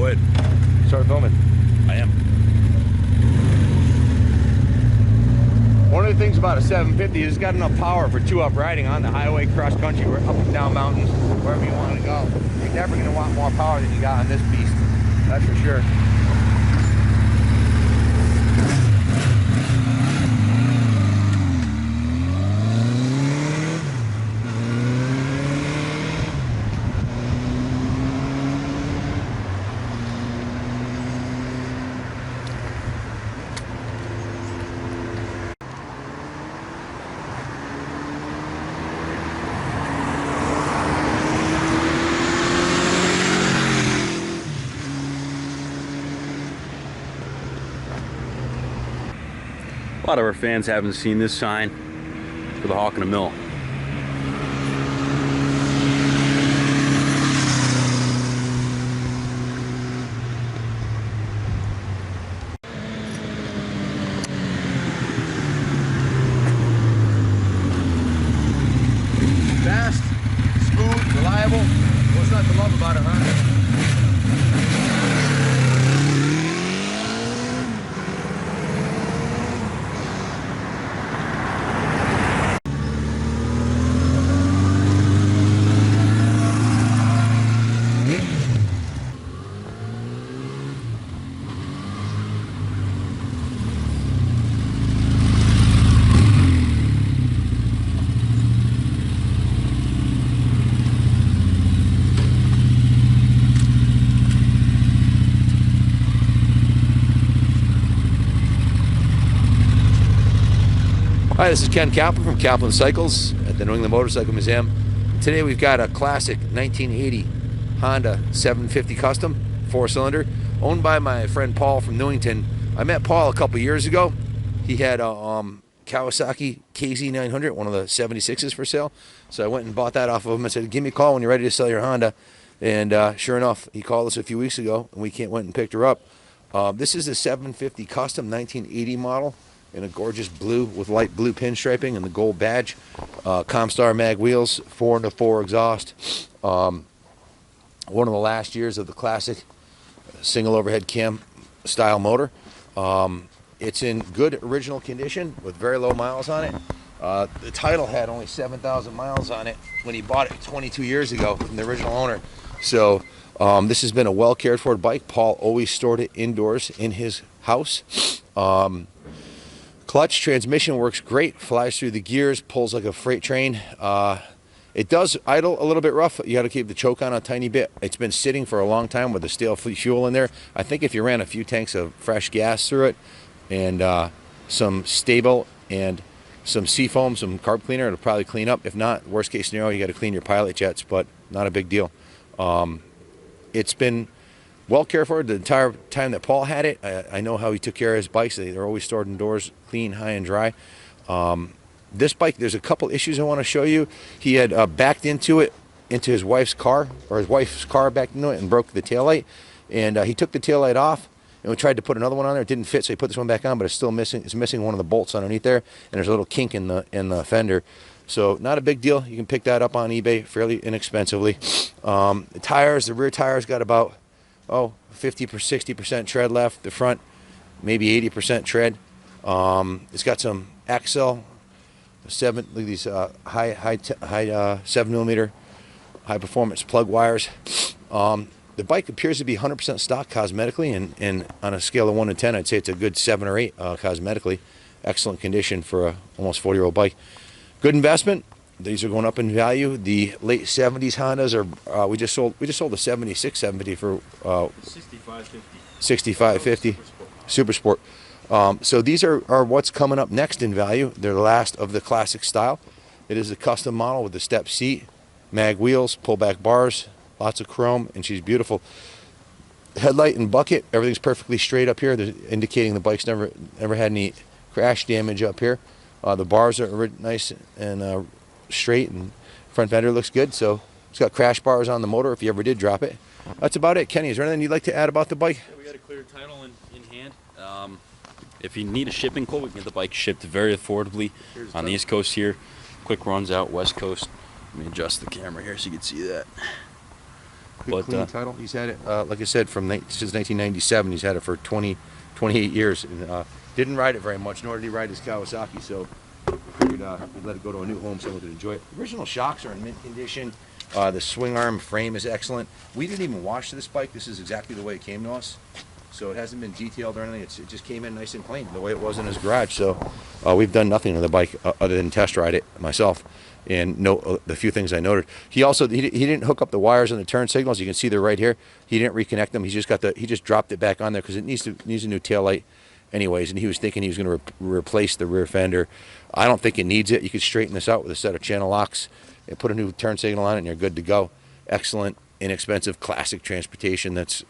ahead. Start filming. I am. One of the things about a 750 is it's got enough power for 2-up riding on the highway, cross country, or up and down mountains, wherever you want to go. You're never going to want more power than you got on this beast. That's for sure. A lot of our fans haven't seen this sign for the Hawk and a Mill. Fast, smooth, reliable. What's not to love about it, huh? Hi, this is Ken Kaplan from Kaplan Cycles at the New England Motorcycle Museum. Today we've got a classic 1980 Honda 750 Custom 4-cylinder owned by my friend Paul from Newington. I met Paul a couple years ago. He had a Kawasaki KZ900, one of the 76s for sale. So I went and bought that off of him and said, give me a call when you're ready to sell your Honda. And sure enough, he called us a few weeks ago and we went and picked her up. This is the 750 Custom 1980 model. In a gorgeous blue with light blue pinstriping and the gold badge. Comstar mag wheels, 4-4 exhaust. One of the last years of the classic single overhead cam style motor. It's in good original condition with very low miles on it. The title had only 7,000 miles on it when he bought it 22 years ago from the original owner. So this has been a well cared for bike. Paul always stored it indoors in his house. Clutch transmission works great, flies through the gears, pulls like a freight train. It does idle a little bit rough. You got to keep the choke on a tiny bit. It's been sitting for a long time with the stale fuel in there. I think if you ran a few tanks of fresh gas through it and some stable and some seafoam, some carb cleaner, it'll probably clean up. If not, worst case scenario, you got to clean your pilot jets, but not a big deal. It's been well cared for the entire time that Paul had it. I know how he took care of his bikes. They're always stored indoors, clean, high and dry. This bike, there's a couple issues I want to show you. He had backed into his wife's car, or his wife's car backed into it and broke the taillight. And he took the taillight off and we tried to put another one on there. It didn't fit, so he put this one back on, but it's still missing. It's missing one of the bolts underneath there, and there's a little kink in the fender. So not a big deal. You can pick that up on eBay fairly inexpensively. The tires, the rear tires got about 50 or 60% tread left. The front, maybe 80% tread. It's got some Axle 7. Look at these high 7mm high performance plug wires. The bike appears to be 100% stock cosmetically, and on a scale of 1 to 10, I'd say it's a good 7 or 8 cosmetically. Excellent condition for a almost 40-year-old bike. Good investment. These are going up in value. The late 70s Hondas are we just sold a 76 750 for 6550 Super Sport. So these are what's coming up next in value. They're the last of the classic style. It is a custom model with the step seat, mag wheels, pullback bars, lots of chrome, and she's beautiful. Headlight and bucket, everything's perfectly straight up here. They're indicating the bike's never had any crash damage up here. The bars are nice and straight, and front fender looks good. So it's got crash bars on the motor if you ever did drop it. That's about it. Kenny, is there anything you'd like to add about the bike? Yeah, we got a clear title in hand. If you need a shipping quote, we can get the bike shipped very affordably on the East Coast here. Quick runs out West Coast. Let me adjust the camera here so you can see that. Good, clean title. He's had it, like I said, since 1997. He's had it for 28 years. And, didn't ride it very much, nor did he ride his Kawasaki. So we figured we'd let it go to a new home, someone could enjoy it. The original shocks are in mint condition. The swing arm frame is excellent. We didn't even wash this bike. This is exactly the way it came to us. So it hasn't been detailed or anything. It just came in nice and clean, the way it was in his garage. So we've done nothing to the bike other than test ride it myself. And note the few things I noted. He didn't hook up the wires on the turn signals. You can see they're right here. He didn't reconnect them. He just dropped it back on there because it needs a new tail light, anyways. And he was thinking he was going to replace the rear fender. I don't think it needs it. You could straighten this out with a set of channel locks and put a new turn signal on it, and you're good to go. Excellent, inexpensive, classic transportation. That's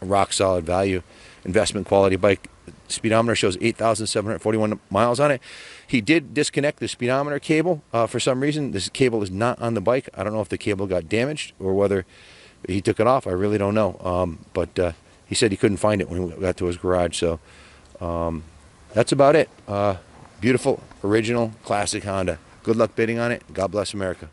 a rock solid value, investment quality bike. Speedometer shows 8,741 miles on it. He did disconnect the speedometer cable for some reason. This cable is not on the bike. I don't know if the cable got damaged or whether he took it off. I really don't know. But he said he couldn't find it when we got to his garage. So that's about it. Beautiful, original, classic Honda. Good luck bidding on it. God bless America.